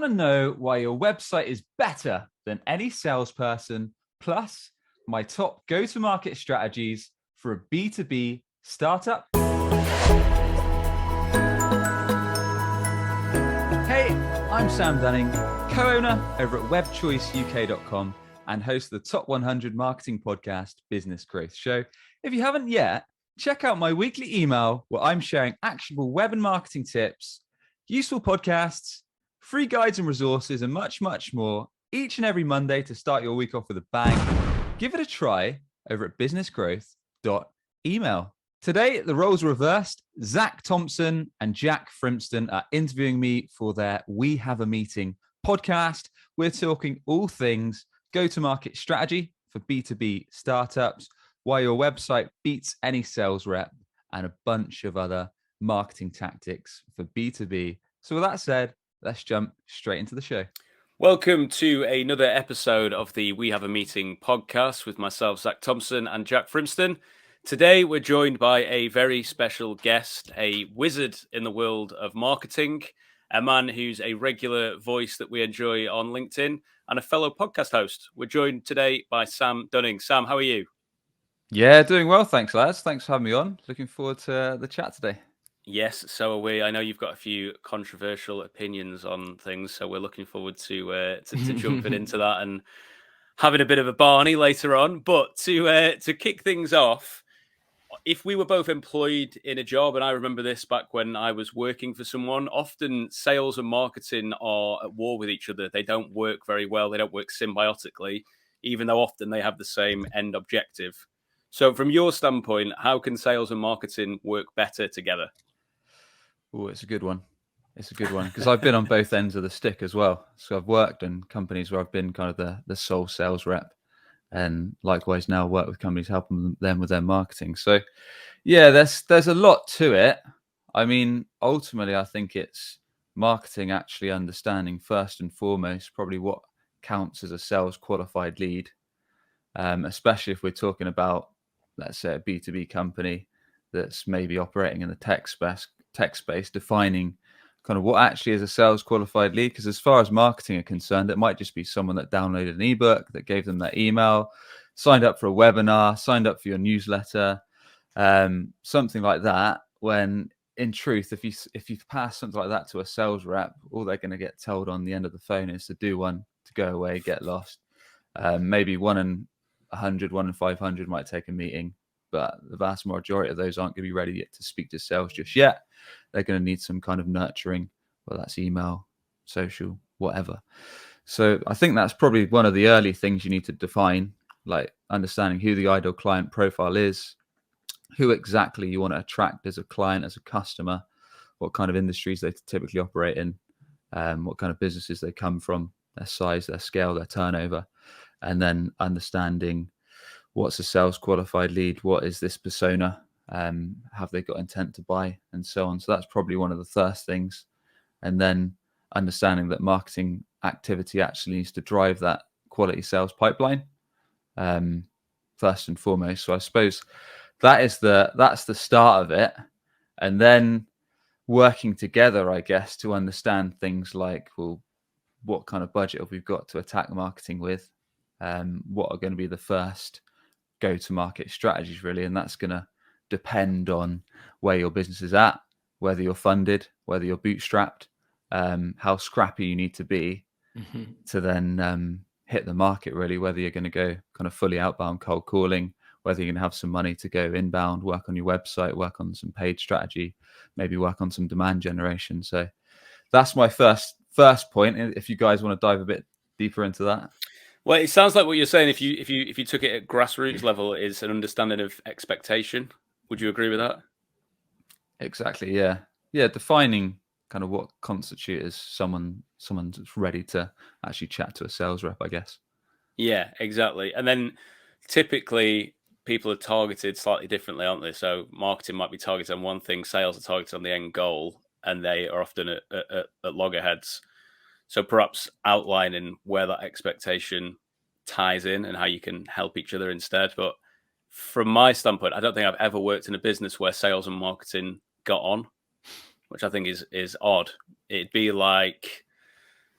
want to know why your website is better than any salesperson, plus my top go-to-market strategies for a B2B startup. Hey, I'm Sam Dunning, co-owner over at webchoiceuk.com and host of the Top 100 Marketing Podcast Business Growth Show. If you haven't yet, check out my weekly email where I'm sharing actionable web and marketing tips, useful podcasts, free guides and resources, and much, much more each and every Monday to start your week off with a bang. Give it a try over at businessgrowth.email. Today, the roles are reversed. Zach Thompson and Jack Frimston are interviewing me for their We Have a Meeting podcast. We're talking all things go-to-market strategy for B2B startups, why your website beats any sales rep, and a bunch of other marketing tactics for B2B. So with that said, let's jump straight into the show. Welcome to another episode of the We Have a Meeting podcast with myself, Zach Thompson, and Jack Frimston. Today, we're joined by a very special guest, a wizard in the world of marketing, a man who's a regular voice that we enjoy on LinkedIn, and a fellow podcast host. We're joined today by Sam Dunning. Sam, how are you? Yeah, doing well. Thanks, lads. Thanks for having me on. Looking forward to the chat today. Yes, so are we. I know you've got a few controversial opinions on things, so we're looking forward to jumping into that and having a bit of a Barney later on. But to kick things off, if we were both employed in a job, and I remember this back when I was working for someone, often sales and marketing are at war with each other. They don't work very well. They don't work symbiotically, even though often they have the same end objective. So from your standpoint, how can sales and marketing work better together? Oh, it's a good one. It's a good one because I've been on both ends of the stick as well. So I've worked in companies where I've been kind of the sole sales rep, and likewise now work with companies helping them with their marketing. So yeah, there's a lot to it. I mean, ultimately, I think it's marketing actually understanding first and foremost probably what counts as a sales qualified lead, especially if we're talking about, let's say, a B2B company that's maybe operating in the tech space, defining kind of what actually is a sales qualified lead. Because as far as marketing are concerned, it might just be someone that downloaded an ebook, that gave them their email, signed up for a webinar, signed up for your newsletter, something like that. When in truth, if you pass something like that to a sales rep, all they're going to get told on the end of the phone is to do one, to go away, get lost. Maybe 1 in 100, 1 in 500 might take a meeting, but the vast majority of those aren't going to be ready yet to speak to sales just yet. They're going to need some kind of nurturing, whether that's email, social, whatever. So I think that's probably one of the early things you need to define, like understanding who the ideal client profile is, who exactly you want to attract as a client, as a customer, what kind of industries they typically operate in, what kind of businesses they come from, their size, their scale, their turnover, and then understanding what's a sales qualified lead, what is this persona, have they got intent to buy, and so on. So that's probably one of the first things. And then understanding that marketing activity actually needs to drive that quality sales pipeline, first and foremost. So I suppose that's the start of it. And then working together, I guess, to understand things like, well, what kind of budget have we got to attack marketing with? What are going to be the first go-to-market strategies, really? And that's going to depend on where your business is at, whether you're funded, whether you're bootstrapped, how scrappy you need to be to then hit the market, really, whether you're going to go kind of fully outbound cold calling, whether you're going to have some money to go inbound, work on your website, work on some paid strategy, maybe work on some demand generation. So that's my first point. If you guys want to dive a bit deeper into that. Well, it sounds like what you're saying, if you took it at grassroots level, is an understanding of expectation. Would you agree with that? Exactly. Yeah. Defining kind of what constitutes as someone that's ready to actually chat to a sales rep, I guess. Yeah, exactly. And then typically people are targeted slightly differently, aren't they? So marketing might be targeted on one thing, sales are targeted on the end goal, and they are often at loggerheads. So perhaps outlining where that expectation ties in and how you can help each other instead. But from my standpoint, I don't think I've ever worked in a business where sales and marketing got on, which I think is odd. It'd be like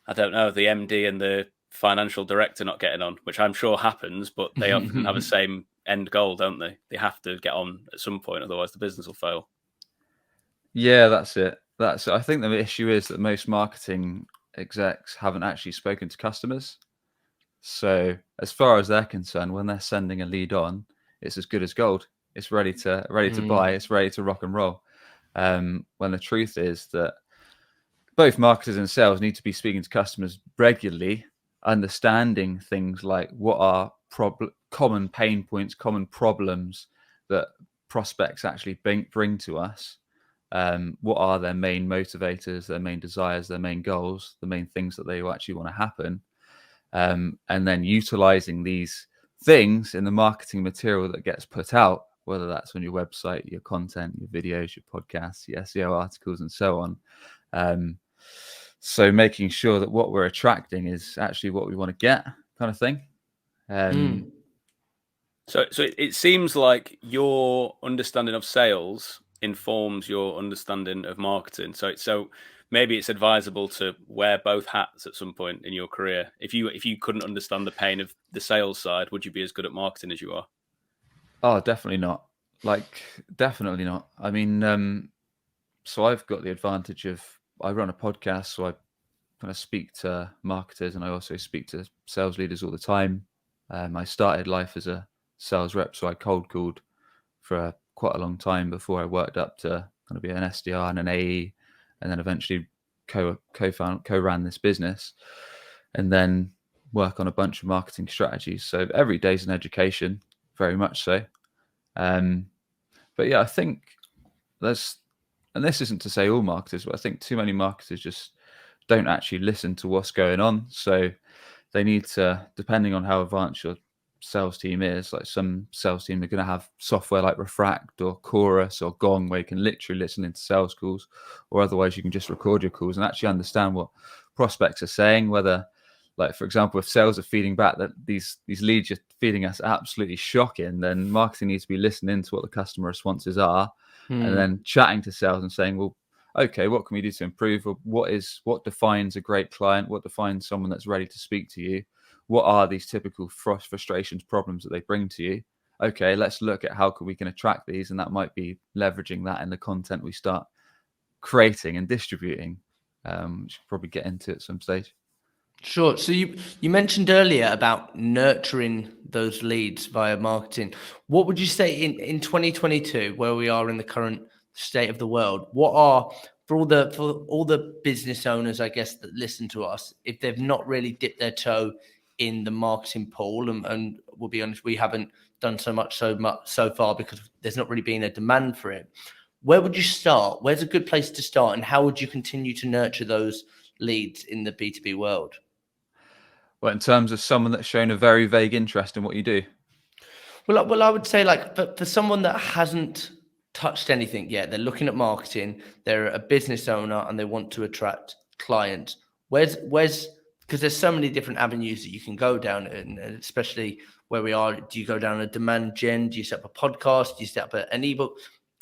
I don't know, the MD and the financial director not getting on, which I'm sure happens, but they often have the same end goal, don't they? They have to get on at some point, otherwise the business will fail. Yeah, that's it. I think the issue is that most marketing execs haven't actually spoken to customers. So as far as they're concerned, when they're sending a lead on, it's as good as gold. It's ready to buy. It's ready to rock and roll. When the truth is that both marketers and sales need to be speaking to customers regularly, understanding things like what are common pain points, common problems that prospects actually bring to us. What are their main motivators, their main desires, their main goals, the main things that they actually want to happen, and then utilizing these things in the marketing material that gets put out, whether that's on your website, your content, your videos, your podcasts, your SEO articles, and so on. So making sure that what we're attracting is actually what we want to get, kind of thing. So it seems like your understanding of sales informs your understanding of marketing. So maybe it's advisable to wear both hats at some point in your career. If you couldn't understand the pain of the sales side, would you be as good at marketing as you are? Oh, definitely not. Definitely not. I mean, so I've got the advantage of I run a podcast, so I kind of speak to marketers and I also speak to sales leaders all the time. I started life as a sales rep, so I cold called for quite a long time before I worked up to kind of be an SDR and an AE, and then eventually co-ran this business, and then work on a bunch of marketing strategies. So every day's an education, very much so. But yeah, I think and this isn't to say all marketers, but I think too many marketers just don't actually listen to what's going on. So they need to, depending on how advanced your sales team is, like some sales team are going to have software like Refract or Chorus or Gong where you can literally listen into sales calls, or otherwise you can just record your calls and actually understand what prospects are saying, whether, like, for example, if sales are feeding back that these leads are feeding us absolutely shocking, then marketing needs to be listening to what the customer responses are and then chatting to sales and saying, well, okay, what can we do to improve? Or what defines a great client? What defines someone that's ready to speak to you? What are these typical frustrations, problems that they bring to you? Okay, let's look at how we can attract these, and that might be leveraging that in the content we start creating and distributing. We should probably get into it at some stage. Sure. So you mentioned earlier about nurturing those leads via marketing. What would you say in 2022, where we are in the current state of the world, what are for all the business owners, I guess, that listen to us, if they've not really dipped their toe in the marketing pool, and we'll be honest, we haven't done so far because there's not really been a demand for it. Where would you start? Where's a good place to start, and how would you continue to nurture those leads in the B2B world? Well, in terms of someone that's shown a very vague interest in what you do. Well, I would say, like, for someone that hasn't touched anything yet, they're looking at marketing, they're a business owner and they want to attract clients. Where's because there's so many different avenues that you can go down, and especially where we are, do you go down a demand gen? Do you set up a podcast? Do you set up an ebook?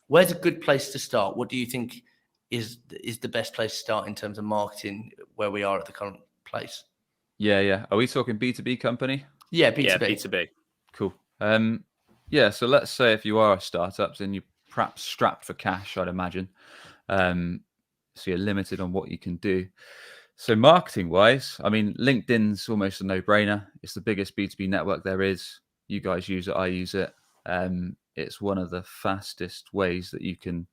Where's a good place to start? What do you think is the best place to start in terms of marketing where we are at the current place? Yeah. Are we talking B2B company? Yeah, B2B. Yeah, B2B. Cool. Yeah, so let's say if you are a startup, then you're perhaps strapped for cash, I'd imagine. So you're limited on what you can do. So marketing-wise, I mean, LinkedIn's almost a no-brainer. It's the biggest B2B network there is. You guys use it, I use it. It's one of the fastest ways that you can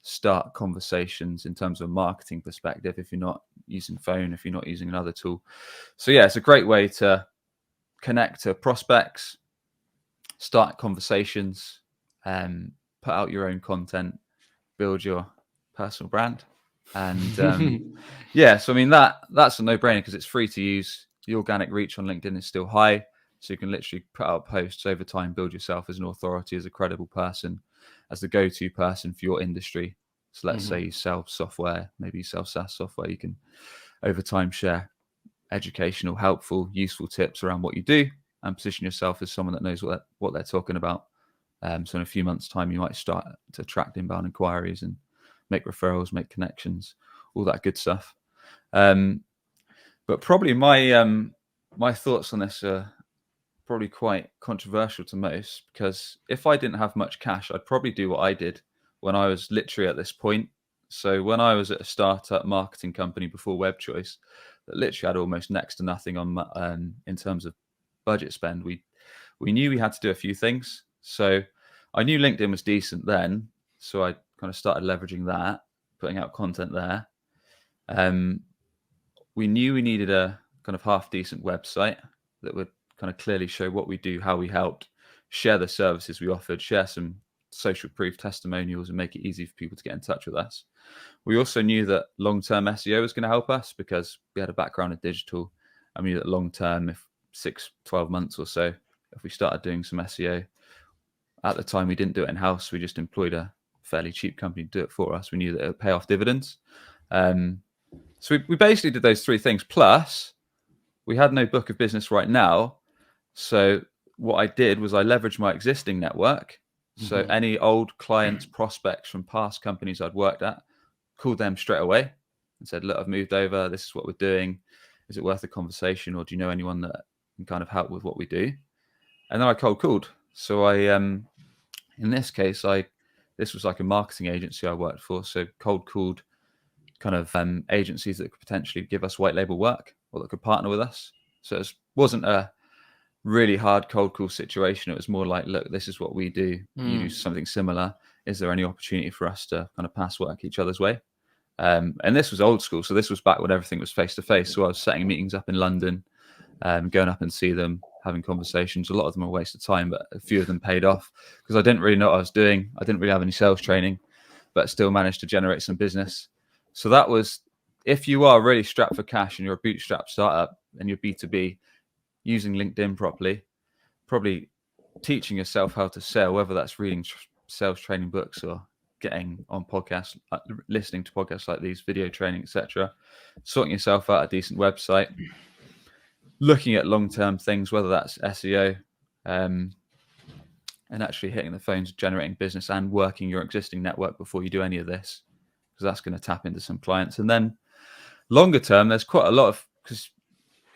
start conversations in terms of marketing perspective if you're not using phone, if you're not using another tool. So yeah, it's a great way to connect to prospects, start conversations, put out your own content, build your personal brand. And yeah, so I mean, that's a no-brainer because it's free to use. The organic reach on LinkedIn is still high. So you can literally put out posts over time, build yourself as an authority, as a credible person, as the go-to person for your industry. So let's say you sell software, maybe you sell SaaS software, you can over time share educational, helpful, useful tips around what you do and position yourself as someone that knows what they're talking about. So in a few months' time, you might start to attract inbound inquiries and make referrals, make connections, all that good stuff. But probably my thoughts on this are probably quite controversial to most, because if I didn't have much cash, I'd probably do what I did when I was literally at this point. So when I was at a startup marketing company before Web Choice, that literally had almost next to nothing on in terms of budget spend, we knew we had to do a few things. So I knew LinkedIn was decent then, so I kind of started leveraging that, putting out content there. We knew we needed a kind of half decent website that would kind of clearly show what we do, how we helped, share the services we offered, share some social proof testimonials, and make it easy for people to get in touch with us. We also knew that long-term SEO was going to help us because we had a background in digital. I mean, that long-term, if 6-12 months or so, if we started doing some SEO, at the time we didn't do it in-house. We just employed a fairly cheap company to do it for us. We knew that it would pay off dividends. So we basically did those three things. Plus, we had no book of business right now. So what I did was I leveraged my existing network. So any old clients, prospects from past companies I'd worked at, called them straight away and said, look, I've moved over. This is what we're doing. Is it worth a conversation? Or do you know anyone that can kind of help with what we do? And then I cold called. So I, in this case, this was like a marketing agency I worked for. So cold called kind of agencies that could potentially give us white label work or that could partner with us. So it wasn't a really hard cold call situation. It was more like, look, this is what we do. You do something similar. Is there any opportunity for us to kind of pass work each other's way? And this was old school. So this was back when everything was face to face. So I was setting meetings up in London, going up and see them, having conversations. A lot of them were a waste of time, but a few of them paid off because I didn't really know what I was doing. I didn't really have any sales training, but still managed to generate some business. So that was, if you are really strapped for cash and you're a bootstrap startup and you're B2B, using LinkedIn properly, probably teaching yourself how to sell, whether that's reading sales training books or getting on podcasts, listening to podcasts like these, video training, etc. Sorting yourself out a decent website, looking at long-term things, whether that's SEO, and actually hitting the phones, generating business and working your existing network before you do any of this, because that's going to tap into some clients. And then longer term, there's quite a lot of, because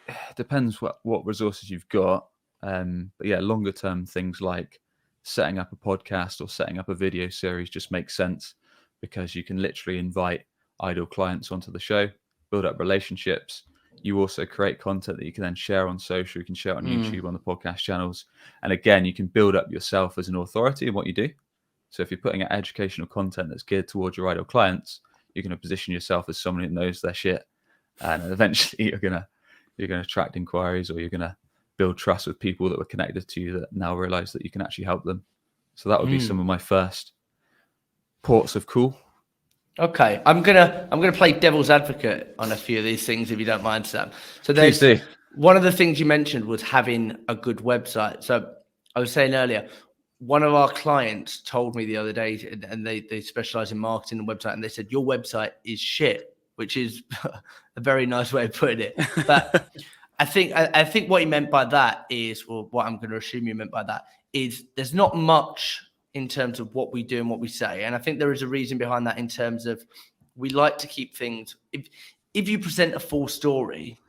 it depends what resources you've got. But yeah, longer term things like setting up a podcast or setting up a video series just makes sense because you can literally invite idle clients onto the show, build up relationships. You also create content that you can then share on social. You can share on YouTube, on the podcast channels. And again, you can build up yourself as an authority in what you do. So if you're putting out educational content that's geared towards your idle clients, you're going to position yourself as someone who knows their shit. And eventually you're going to attract inquiries, or you're going to build trust with people that were connected to you that now realize that you can actually help them. So that would be some of my first ports of call. Okay, I'm gonna play devil's advocate on a few of these things, if you don't mind, Sam. So Please do. one of the things you mentioned was having a good website. So I was saying earlier, one of our clients told me the other day, and they specialize in marketing and website, and they said your website is shit, which is a very nice way of putting it. But I think what he meant by that is, or what I'm going to assume you meant by that is, there's not much in terms of what we do and what we say. And I think there is a reason behind that, in terms of we like to keep things, if you present a full story,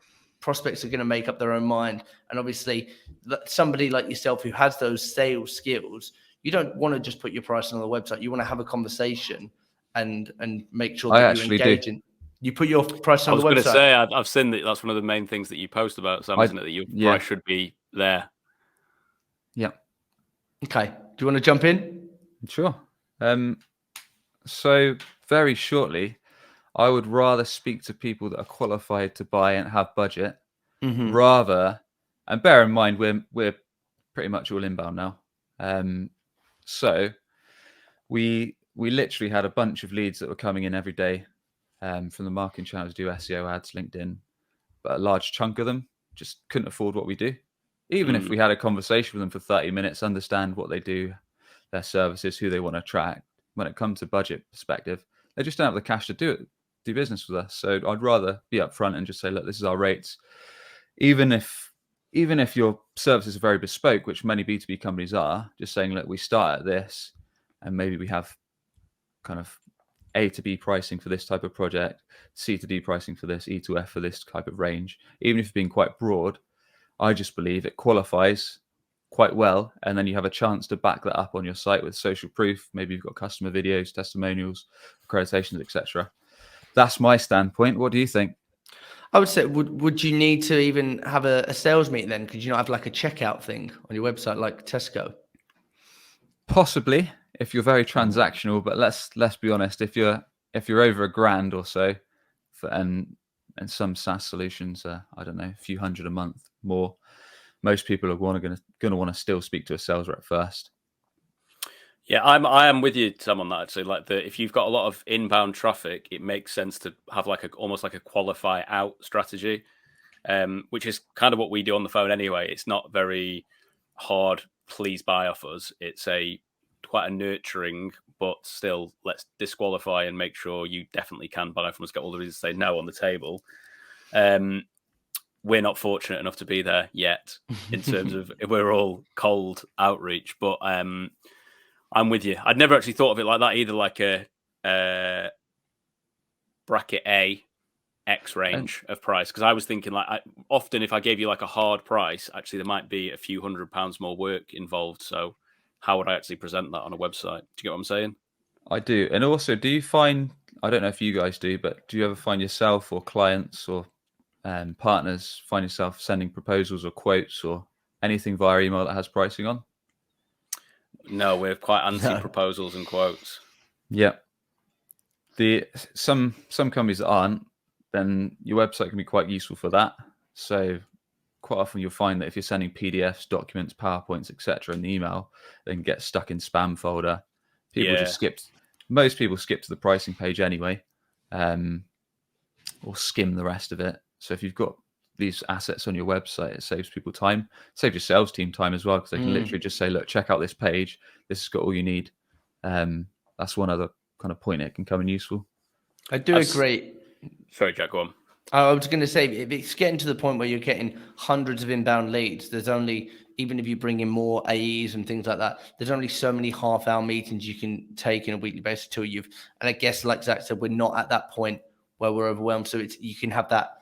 prospects are going to make up their own mind. And obviously somebody like yourself who has those sales skills, you don't want to just put your pricing on the website. You want to have a conversation and make sure that you're engaging. You put your price on the website. I was going to say, I've seen that that's one of the main things that you post about, Sam, isn't it? That your price should be there. Yeah. Okay. Do you want to jump in? Sure. So very shortly, I would rather speak to people that are qualified to buy and have budget, rather, and bear in mind, we're pretty much all inbound now. So we literally had a bunch of leads that were coming in every day from the marketing channels, do SEO ads, LinkedIn, but a large chunk of them just couldn't afford what we do. Even if we had a conversation with them for 30 minutes, understand what they do, their services, who they want to attract, when it comes to budget perspective, they just don't have the cash to do business with us. So I'd rather be upfront and just say, look, this is our rates. Even if your services are very bespoke, which many B2B companies are, just saying, look, we start at this, and maybe we have kind of A to B pricing for this type of project, C to D pricing for this, E to F for this type of range. Even if it's being quite broad, I just believe it qualifies quite well, and then you have a chance to back that up on your site with social proof. Maybe you've got customer videos, testimonials, accreditations, etc. That's my standpoint. What do you think? I would say, would you need to even have a sales meeting then? Could you not have like a checkout thing on your website like Tesco? Possibly, if you're very transactional, but let's be honest. If you're over $1,000 or so, and some SaaS solutions are, I don't know, a few hundred a month more, most people are going to want to still speak to a sales rep first. Yeah, I am with you, Tom, on that actually. Like if you've got a lot of inbound traffic, it makes sense to have like almost like a qualify out strategy, which is kind of what we do on the phone anyway. It's not very hard. Please buy off us. It's quite a nurturing, but still let's disqualify and make sure you definitely can buy from us. Get all the reasons to say no on the table. We're not fortunate enough to be there yet in terms of we're all cold outreach, but I'm with you. I'd never actually thought of it like that either, like a bracket A X range of price. Because I was thinking like often if I gave you like a hard price, actually there might be a few £100 more work involved. So how would I actually present that on a website? Do you get what I'm saying? I do. And also, do you find, I don't know if you guys do, but do you ever find yourself or clients or partners find yourself sending proposals or quotes or anything via email that has pricing on? No, we're quite anti-proposals and quotes. Yeah. Some companies that aren't, then your website can be quite useful for that. So quite often you'll find that if you're sending PDFs, documents, PowerPoints, etc. in the email, they can get stuck in spam folder. Most people skip to the pricing page anyway, or skim the rest of it. So if you've got these assets on your website, it saves people time, saves your sales team time as well, because they can literally just say, look, check out this page. This has got all you need. That's one other kind of point it can come in useful. I do agree. Sorry, Jack, go on. I was going to say, if it's getting to the point where you're getting hundreds of inbound leads, there's only, even if you bring in more AEs and things like that, there's only so many half-hour meetings you can take in a weekly basis till and I guess, like Zach said, we're not at that point where we're overwhelmed. So you can have that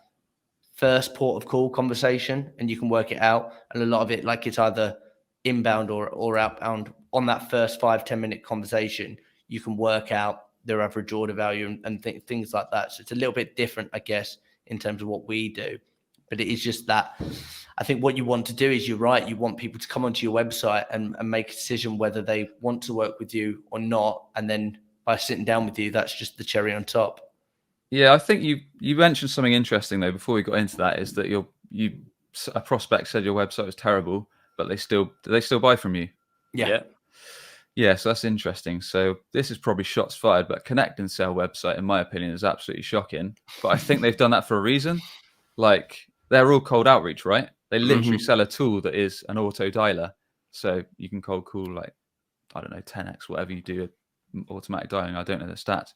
first port of call conversation and you can work it out. And a lot of it, like it's either inbound or outbound. On that first 5-10 minute conversation, you can work out their average order value and things like that. So it's a little bit different, I guess, in terms of what we do. But it is just that I think what you want to do is, you're right, you want people to come onto your website and make a decision whether they want to work with you or not. And then by sitting down with you, that's just the cherry on top. Yeah, I think you mentioned something interesting though before we got into that, is that a prospect said your website was terrible, but they still buy from you. Yeah, so that's interesting. So this is probably shots fired, but Connect and Sell website, in my opinion, is absolutely shocking. But I think they've done that for a reason. Like, they're all cold outreach, right? They literally sell a tool that is an auto dialer. So you can cold call like, I don't know, 10x, whatever you do, automatic dialing. I don't know the stats.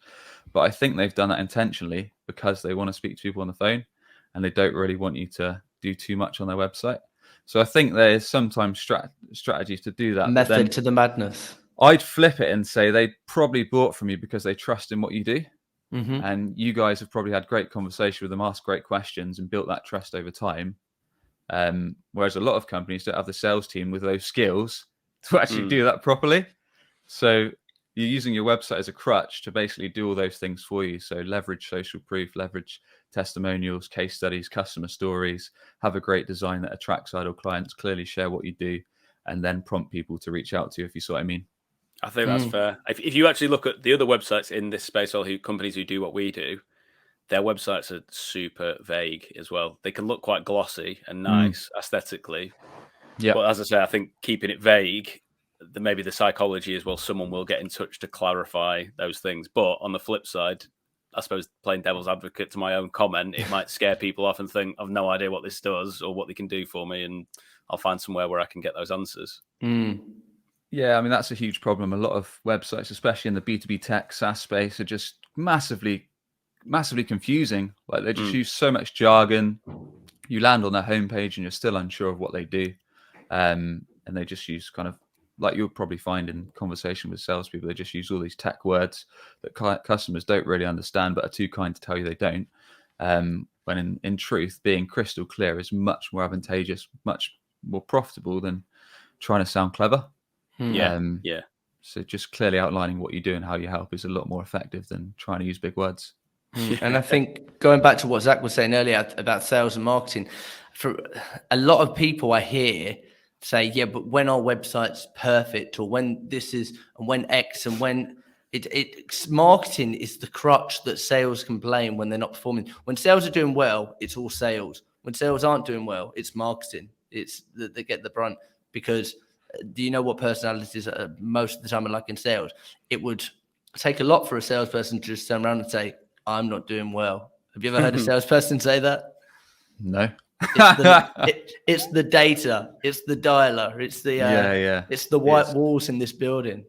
But I think they've done that intentionally because they want to speak to people on the phone and they don't really want you to do too much on their website. So I think there's sometimes strategies to do that. Method to the madness. I'd flip it and say they probably bought from you because they trust in what you do. And you guys have probably had great conversation with them, asked great questions and built that trust over time. Whereas a lot of companies don't have the sales team with those skills to actually do that properly. So you're using your website as a crutch to basically do all those things for you. So leverage social proof, leverage testimonials, case studies, customer stories, have a great design that attracts idle clients, clearly share what you do, and then prompt people to reach out to you, if you see what I mean. I think that's fair. If you actually look at the other websites in this space, or companies who do what we do, their websites are super vague as well. They can look quite glossy and nice aesthetically. Yeah. But as I say, I think keeping it vague, maybe the psychology is, well, someone will get in touch to clarify those things. But on the flip side, I suppose playing devil's advocate to my own comment, it might scare people off and think, I've no idea what this does or what they can do for me, and I'll find somewhere where I can get those answers. Yeah, I mean, that's a huge problem. A lot of websites, especially in the B2B tech SaaS space, are just massively confusing. Like, they just use so much jargon. You land on their homepage and you're still unsure of what they do. And they just use kind of like you'll probably find in conversation with salespeople, they just use all these tech words that customers don't really understand, but are too kind to tell you they don't. When in truth, being crystal clear is much more advantageous, much more profitable than trying to sound clever. Yeah. So just clearly outlining what you do and how you help is a lot more effective than trying to use big words. And I think going back to what Zach was saying earlier about sales and marketing, for a lot of people I hear say, yeah, but when our website's perfect, or when this is, and when X, and when it's marketing is the crutch that sales can blame when they're not performing. When sales are doing well, it's all sales. When sales aren't doing well, it's marketing. It's that they get the brunt, because do you know what personalities most of the time are like in sales? It would take a lot for a salesperson to just turn around and say, I'm not doing well. Have you ever heard a salesperson say that? No. It's the data. It's the dialer. It's the It's the white walls in this building.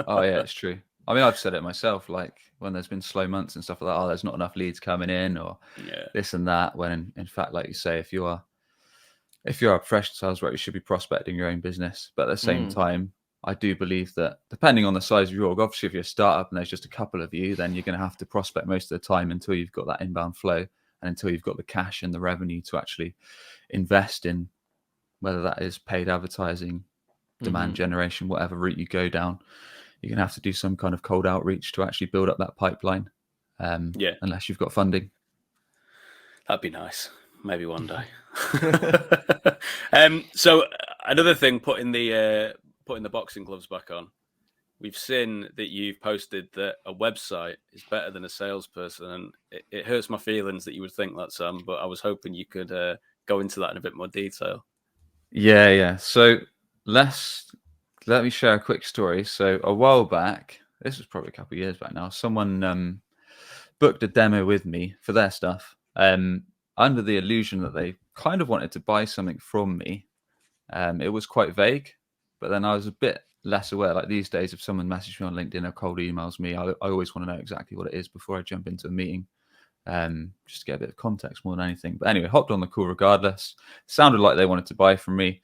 Oh yeah, it's true. I mean, I've said it myself. Like when there's been slow months and stuff like that. Oh, there's not enough leads coming in, or this and that. When in fact, like you say, if you're a professional sales rep, you should be prospecting your own business. But at the same time, I do believe that depending on the size of your org, obviously if you're a startup and there's just a couple of you, then you're going to have to prospect most of the time until you've got that inbound flow and until you've got the cash and the revenue to actually invest in, whether that is paid advertising, demand generation, whatever route you go down. You're going to have to do some kind of cold outreach to actually build up that pipeline. Unless you've got funding. That'd be nice. Maybe one day. So another thing, putting the boxing gloves back on, we've seen that you've posted that a website is better than a salesperson, and it hurts my feelings that you would think that, Sam, but I was hoping you could go into that in a bit more detail. Yeah. So let me share a quick story. So a while back, this was probably a couple of years back now, someone booked a demo with me for their stuff, under the illusion that they kind of wanted to buy something from me. It was quite vague, but then I was a bit less aware. Like these days, if someone messages me on LinkedIn or cold emails me, I always want to know exactly what it is before I jump into a meeting, just to get a bit of context more than anything. But anyway, hopped on the call regardless. Sounded like they wanted to buy from me.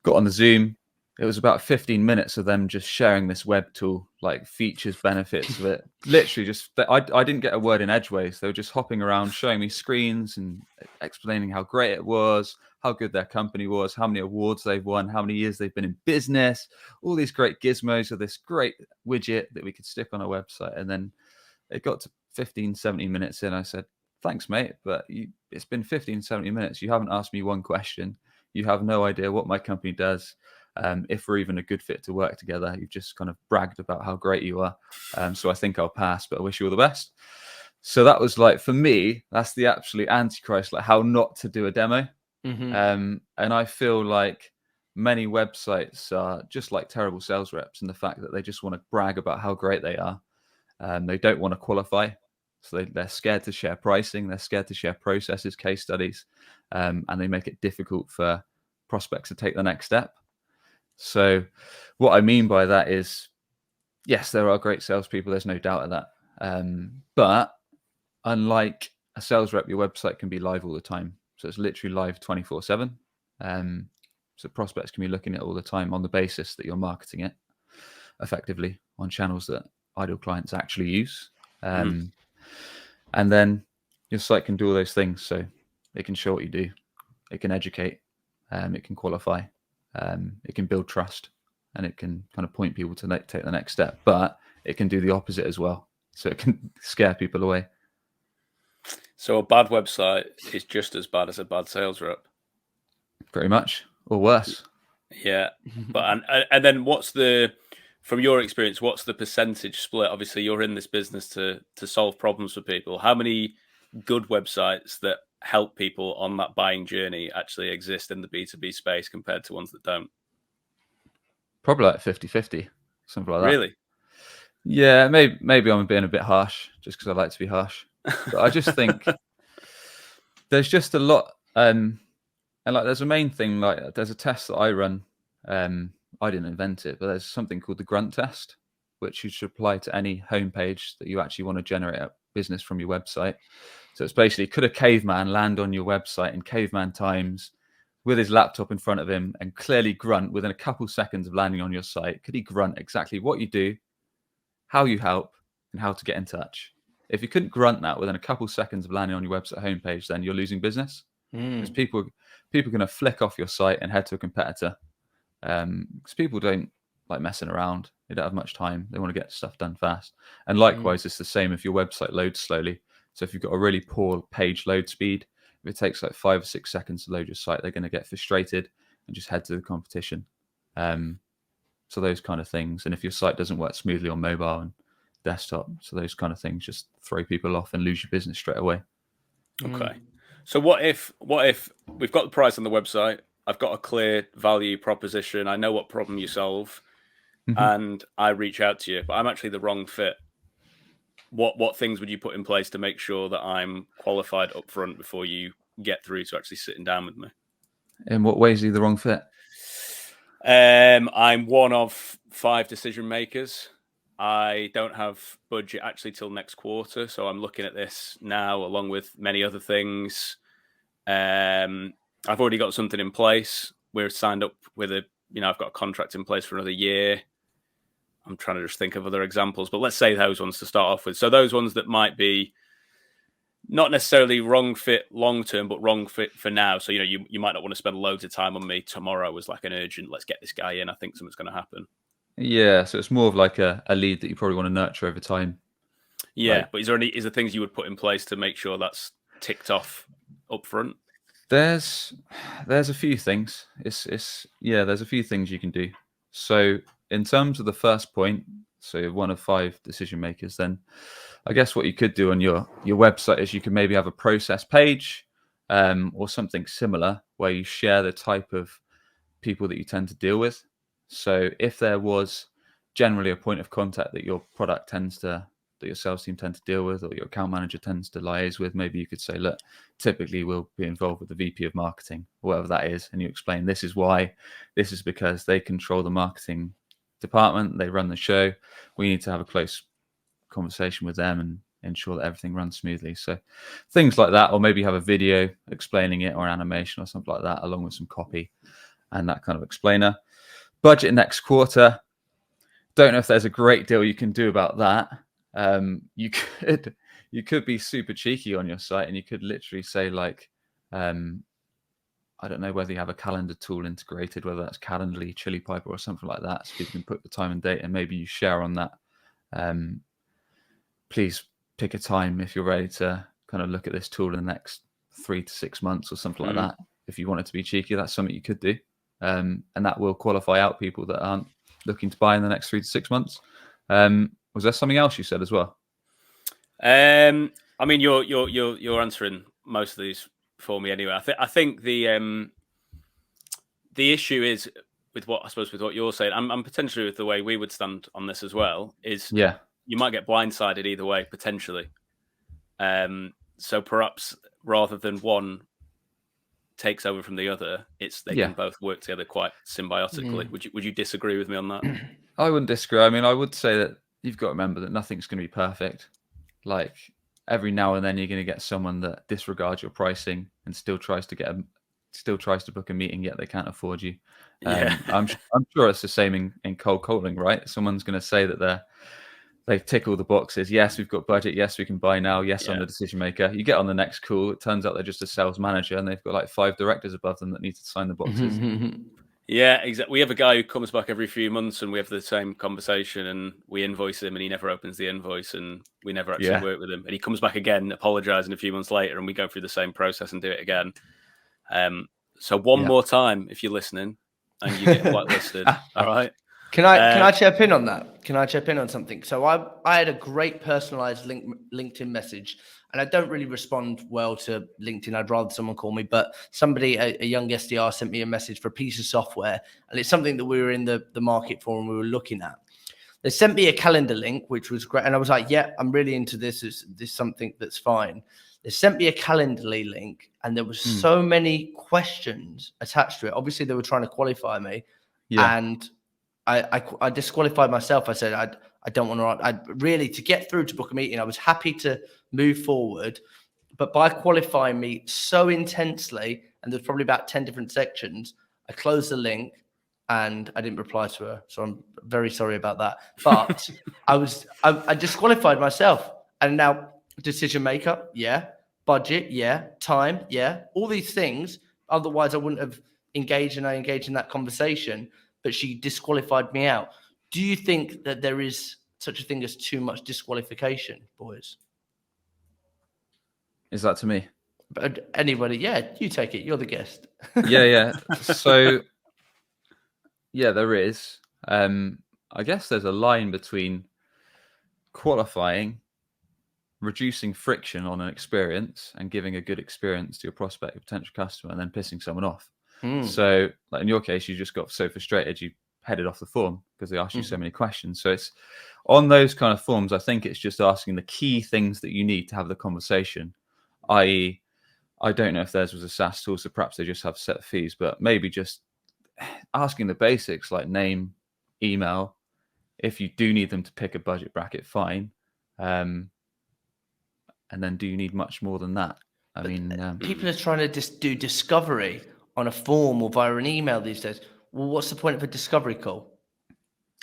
Got on the Zoom. It was about 15 minutes of them just sharing this web tool, like features, benefits of it. Literally just, I didn't get a word in edgeways. They were just hopping around, showing me screens and explaining how great it was, how good their company was, how many awards they've won, how many years they've been in business, all these great gizmos of this great widget that we could stick on our website. And then it got to 15, 17 minutes in. I said, thanks, mate, but it's been 15, 17 minutes. You haven't asked me one question. You have no idea what my company does. If we're even a good fit to work together. You've just kind of bragged about how great you are. So I think I'll pass, but I wish you all the best. So that was like, for me, that's the absolute antichrist, like how not to do a demo. And I feel like many websites are just like terrible sales reps in the fact that they just want to brag about how great they are. They don't want to qualify. So they're scared to share pricing. They're scared to share processes, case studies, and they make it difficult for prospects to take the next step. So what I mean by that is, yes, there are great salespeople. There's no doubt of that. But unlike a sales rep, your website can be live all the time. So it's literally live 24/7. So prospects can be looking at it all the time on the basis that you're marketing it effectively on channels that ideal clients actually use. And then your site can do all those things. So it can show what you do. It can educate. It can qualify. It can build trust, and it can kind of point people to take the next step, but it can do the opposite as well. So it can scare people away. So a bad website is just as bad as a bad sales rep. Pretty much, or worse. Yeah. But and then from your experience, what's the percentage split? Obviously, you're in this business to solve problems for people. How many good websites that help people on that buying journey actually exist in the B2B space compared to ones that don't? Probably like 50-50, something like that. Really? Yeah, maybe I'm being a bit harsh just because I like to be harsh. But I just think there's just a lot, and like there's a main thing, like there's a test that I run. I didn't invent it, but there's something called the Grunt Test, which you should apply to any homepage that you actually want to generate a business from your website. So it's basically, could a caveman land on your website in caveman times with his laptop in front of him and clearly grunt within a couple seconds of landing on your site? Could he grunt exactly what you do, how you help, and how to get in touch? If you couldn't grunt that within a couple seconds of landing on your website homepage, then you're losing business, because people are going to flick off your site and head to a competitor, because people don't like messing around. They don't have much time. They want to get stuff done fast. And likewise, it's the same if your website loads slowly. So if you've got a really poor page load speed, if it takes like 5 or 6 seconds to load your site, they're going to get frustrated and just head to the competition. So those kind of things. And if your site doesn't work smoothly on mobile and desktop, so those kind of things just throw people off and lose your business straight away. Okay. So what if we've got the price on the website, I've got a clear value proposition, I know what problem you solve, and I reach out to you, but I'm actually the wrong fit. What things would you put in place to make sure that I'm qualified up front before you get through to actually sitting down with me? In what ways are you the wrong fit? I'm one of 5 decision makers. I don't have budget actually till next quarter, so I'm looking at this now along with many other things. I've already got something in place. We're signed up with I've got a contract in place for another year. I'm trying to just think of other examples, but let's say those ones to start off with. So those ones that might be not necessarily wrong fit long term, but wrong fit for now. So, you might not want to spend loads of time on me. Tomorrow was like an urgent, let's get this guy in. I think something's going to happen. Yeah, so it's more of like a lead that you probably want to nurture over time. Yeah, but is there things you would put in place to make sure that's ticked off up front? There's a few things. There's a few things you can do. So in terms of the first point, so one of 5 decision makers, then I guess what you could do on your website is you could maybe have a process page, or something similar where you share the type of people that you tend to deal with. So if there was generally a point of contact that your your sales team tend to deal with, or your account manager tends to liaise with, maybe you could say, look, typically we'll be involved with the VP of marketing, whatever that is. And you explain, this is why. This is because they control the marketing department. They run the show. We need to have a close conversation with them and ensure that everything runs smoothly. So things like that, or maybe have a video explaining it, or an animation or something like that, along with some copy and that kind of explainer. Budget next quarter. Don't know if there's a great deal you can do about that. You could be super cheeky on your site, and you could literally say like, I don't know whether you have a calendar tool integrated, whether that's Calendly, Chili Piper, or something like that, so you can put the time and date, and maybe you share on that. Please pick a time if you're ready to kind of look at this tool in the next 3 to 6 months or something like that. If you want it to be cheeky, that's something you could do. And that will qualify out people that aren't looking to buy in the next 3 to 6 months. Was there something else you said as well? I mean, you're answering most of these for me anyway. I think the issue is with what you're saying. I'm potentially with the way we would stand on this as well. Is you might get blindsided either way potentially. So perhaps rather than one takes over from the other, they can both work together quite symbiotically. Would you disagree with me on that? I wouldn't disagree. I mean, I would say that you've got to remember that nothing's going to be perfect. Like every now and then, you're going to get someone that disregards your pricing and still tries to book a meeting, yet they can't afford you. I'm sure it's the same in cold calling, right? Someone's going to say that they tick all the boxes. Yes, we've got budget. Yes, we can buy now. Yes, I'm the decision maker. You get on the next call. It turns out they're just a sales manager, and they've got like 5 directors above them that need to sign the boxes. Yeah, exactly. We have a guy who comes back every few months, and we have the same conversation, and we invoice him, and he never opens the invoice, and we never actually work with him. And he comes back again, apologizing a few months later, and we go through the same process and do it again. So one more time, if you're listening, and you get whitelisted, all right? Can I chip in on that? Can I chip in on something? So I had a great personalized LinkedIn message, and I don't really respond well to LinkedIn. I'd rather someone call me, but somebody, a young SDR, sent me a message for a piece of software, and it's something that we were in the market for and we were looking at. They sent me a calendar link, which was great, and I was like, yeah, I'm really into this. Is this something that's fine? They sent me a Calendly link, and there was so many questions attached to it. Obviously, they were trying to qualify me, and I disqualified myself. I said, I don't want to. I really, to get through to book a meeting, I was happy to move forward, But by qualifying me so intensely, and there's probably about 10 different sections, I closed the link and I didn't reply to her. So I'm very sorry about that. But I disqualified myself. And now decision maker, yeah. Budget, yeah. Time, yeah. All these things. Otherwise, I wouldn't have engaged, and I engaged in that conversation. But she disqualified me out. Do you think that there is such a thing as too much disqualification, boys? Is that to me? But anybody, yeah, you take it. You're the guest. Yeah. So, yeah, there is. I guess there's a line between qualifying, reducing friction on an experience, and giving a good experience to your prospect, your potential customer, and then pissing someone off. So, like in your case, you just got so frustrated you headed off the form because they asked you so many questions. So it's on those kind of forms. I think it's just asking the key things that you need to have the conversation. I don't know if theirs was a SaaS tool, so perhaps they just have set fees, but maybe just asking the basics like name, email. If you do need them to pick a budget bracket, fine. And then do you need much more than that? I mean, people are trying to just do discovery on a form or via an email these days. Well, what's the point of a discovery call?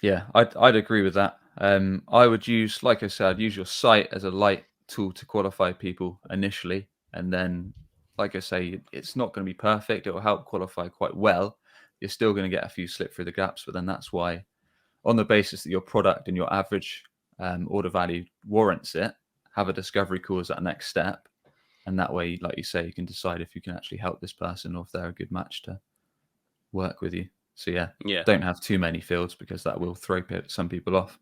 Yeah, I'd agree with that. I would use, like I said, I'd use your site as a light tool to qualify people initially. And then, like I say, it's not going to be perfect. It will help qualify quite well. You're still going to get a few slip through the gaps, but then that's why, on the basis that your product and your average order value warrants it, have a discovery call as that next step. And that way, like you say, you can decide if you can actually help this person or if they're a good match to work with you. So yeah, don't have too many fields because that will throw some people off.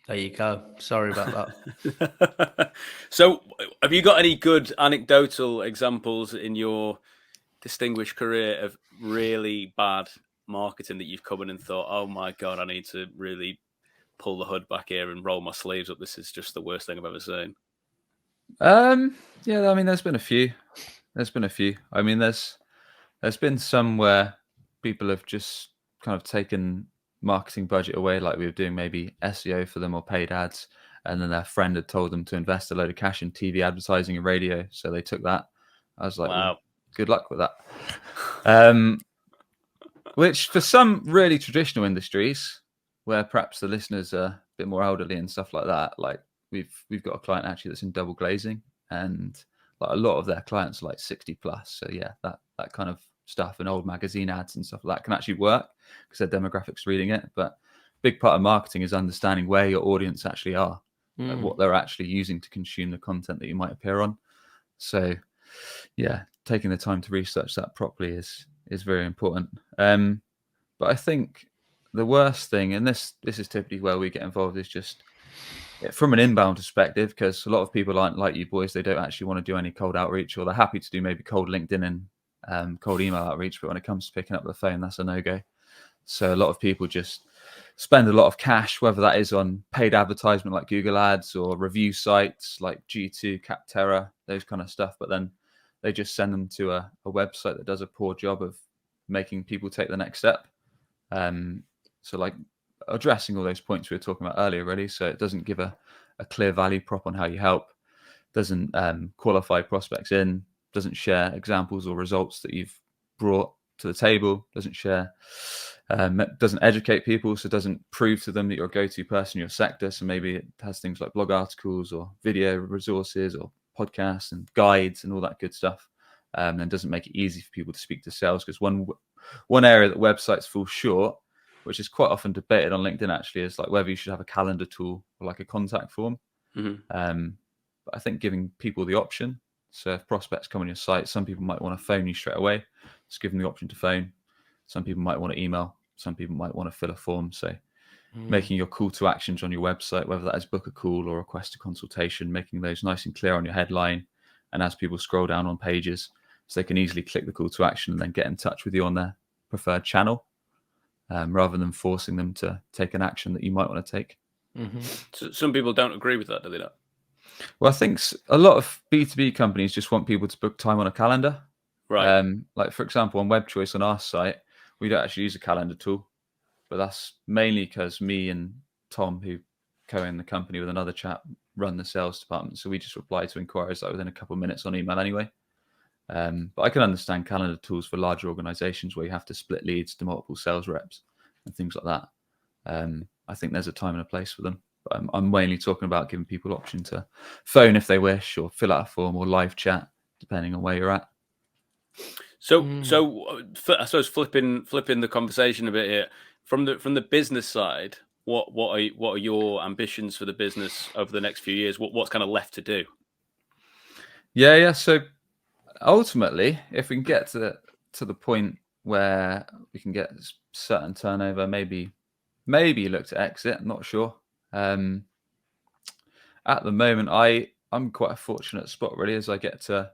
There you go. Sorry about that. So have you got any good anecdotal examples in your distinguished career of really bad marketing that you've come in and thought, oh my God, I need to really pull the hood back here and roll my sleeves up. This is just the worst thing I've ever seen. Yeah, I mean, there's been a few. I mean, there's been some where people have just kind of taken marketing budget away, like we were doing maybe SEO for them or paid ads, and then their friend had told them to invest a load of cash in TV advertising and radio, so they took that. I was like, wow, well, good luck with that. Which for some really traditional industries, where perhaps the listeners are a bit more elderly and stuff like that, like we've got a client actually that's in double glazing, and like a lot of their clients are like 60 plus. So yeah, that kind of stuff and old magazine ads and stuff like that can actually work because their demographics reading it. But a big part of marketing is understanding where your audience actually are, like what they're actually using to consume the content that you might appear on. So yeah, taking the time to research that properly is very important. But I think the worst thing, and this is typically where we get involved, is just from an inbound perspective, because a lot of people aren't like you boys. They don't actually want to do any cold outreach, or they're happy to do maybe cold LinkedIn and cold email outreach. But when it comes to picking up the phone, that's a no-go. So a lot of people just spend a lot of cash, whether that is on paid advertisement like Google Ads or review sites like G2, Capterra, those kind of stuff. But then they just send them to a website that does a poor job of making people take the next step. So like addressing all those points we were talking about earlier, really. So it doesn't give a clear value prop on how you help, doesn't qualify prospects in, doesn't share examples or results that you've brought to the table, doesn't share, doesn't educate people, so doesn't prove to them that you're a go-to person in your sector. So maybe it has things like blog articles or video resources or podcasts and guides and all that good stuff, and doesn't make it easy for people to speak to sales. Because one area that websites fall short, which is quite often debated on LinkedIn actually, is like whether you should have a calendar tool or like a contact form. But I think giving people the option. So if prospects come on your site, some people might want to phone you straight away. Just give them the option to phone. Some people might want to email. Some people might want to fill a form. So making your call to actions on your website, whether that is book a call or request a consultation, making those nice and clear on your headline. And as people scroll down on pages, so they can easily click the call to action and then get in touch with you on their preferred channel, rather than forcing them to take an action that you might want to take. So some people don't agree with that, do they not? Well, I think a lot of B2B companies just want people to book time on a calendar. Right. Like, for example, on WebChoice on our site, we don't actually use a calendar tool. But that's mainly because me and Tom, who co-own the company with another chap, run the sales department, so we just reply to inquiries like within a couple of minutes on email anyway. But I can understand calendar tools for larger organizations where you have to split leads to multiple sales reps and things like that. I think there's a time and a place for them. But I'm mainly talking about giving people option to phone if they wish, or fill out a form, or live chat, depending on where you're at. So I suppose flipping the conversation a bit here from the business side. What are your ambitions for the business over the next few years? What's kind of left to do? Yeah. So ultimately, if we can get to the point where we can get certain turnover, maybe look to exit. I'm not sure. At the moment, I'm quite a fortunate spot really, as I get to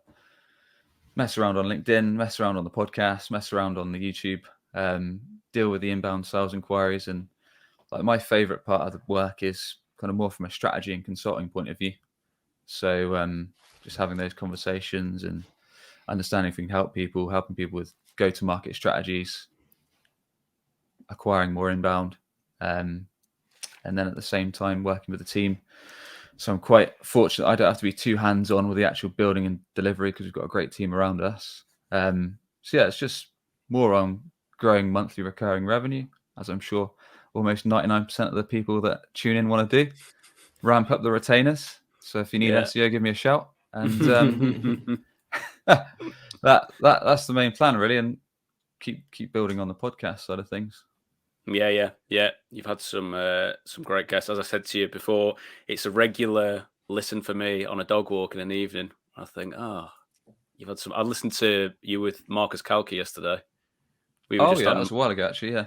mess around on LinkedIn, mess around on the podcast, mess around on the YouTube, deal with the inbound sales inquiries, and like my favorite part of the work is kind of more from a strategy and consulting point of view. So just having those conversations and understanding if we can help people, helping people with go-to-market strategies, acquiring more inbound, and then at the same time working with the team. So I'm quite fortunate. I don't have to be too hands-on with the actual building and delivery because we've got a great team around us. So yeah, it's just more on growing monthly recurring revenue, as I'm sure almost 99% of the people that tune in want to do. Ramp up the retainers. So if you need SEO, give me a shout. And that's the main plan really, and keep building on the podcast side of things. Yeah. You've had some great guests. As I said to you before, it's a regular listen for me on a dog walk in an evening. I think, you've had some. I listened to you with Marcus Kalki yesterday. That was a while ago actually. Yeah,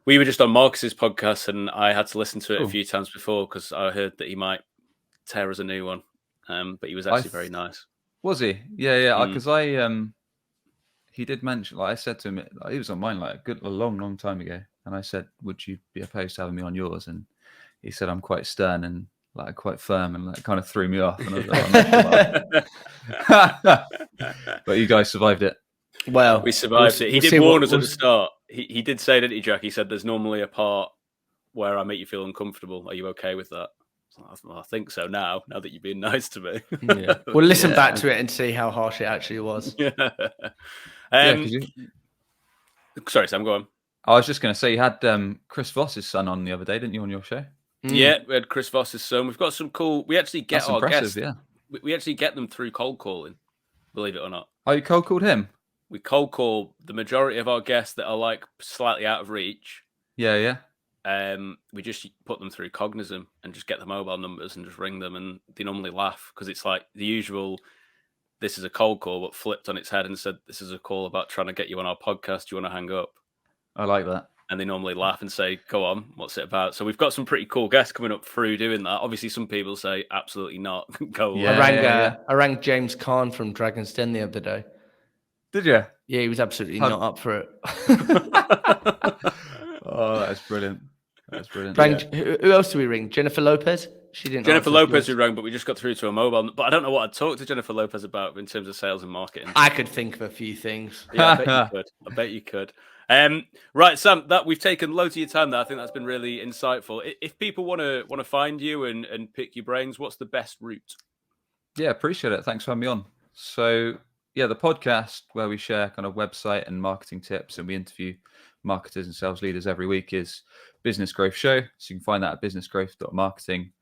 we were just on Marcus's podcast, and I had to listen to it a few times before because I heard that he might tear us a new one. But he was actually very nice. Was he? Yeah. Because he did mention, like I said to him, he was on mine like a long time ago, and I said, "Would you be opposed to having me on yours?" And he said, "I'm quite stern and like quite firm," and that kind of threw me off. And I was like, "I'm not sure." But you guys survived it. Well, we survived it. He did warn us at the start. He did say, didn't he, Jack? He said, "There's normally a part where I make you feel uncomfortable. Are you okay with that?" I think so now that you've been nice to me. Yeah. We'll listen back to it and see how harsh it actually was. Sorry, Sam, go on. I was just going to say, you had Chris Voss's son on the other day, didn't you, on your show? Yeah, we had Chris Voss's son. We've got some cool... We actually get our guests... Yeah. We actually get them through cold calling, believe it or not. Oh, you cold called him? We cold call the majority of our guests that are like slightly out of reach. Yeah. We just put them through Cognism and just get the mobile numbers and just ring them, and they normally laugh because it's like the usual, this is a cold call, but flipped on its head and said, this is a call about trying to get you on our podcast. Do you want to hang up? I like that. And they normally laugh and say, go on, what's it about? So we've got some pretty cool guests coming up through doing that. Obviously, some people say, absolutely not. Go on. I rang James Kahn from Dragon's Den the other day. Did you? Yeah, he was absolutely not up for it. Oh, that's brilliant. That's brilliant. Who else did we ring? Jennifer Lopez? She didn't. Jennifer Lopez we rang, but we just got through to a mobile. But I don't know what I'd talk to Jennifer Lopez about in terms of sales and marketing. I could think of a few things. Yeah, I bet you could. Right, Sam, that we've taken loads of your time there. I think that's been really insightful. If people want to find you and pick your brains, what's the best route? Yeah, appreciate it. Thanks for having me on. So yeah, the podcast where we share kind of website and marketing tips and we interview marketers and sales leaders every week is Business Growth Show. So you can find that at businessgrowth.marketing.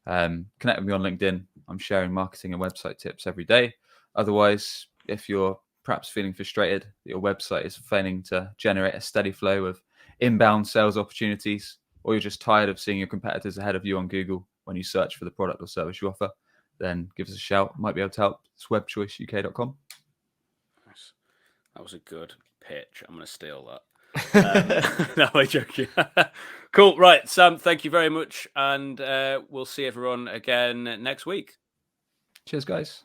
Connect with me on LinkedIn. I'm sharing marketing and website tips every day. Otherwise, if you're perhaps feeling frustrated that your website is failing to generate a steady flow of inbound sales opportunities, or you're just tired of seeing your competitors ahead of you on Google when you search for the product or service you offer, then give us a shout. Might be able to help. It's webchoiceuk.com. Nice. That was a good pitch. I'm going to steal that. No, I'm joking. Cool. Right, Sam, thank you very much. And we'll see everyone again next week. Cheers, guys.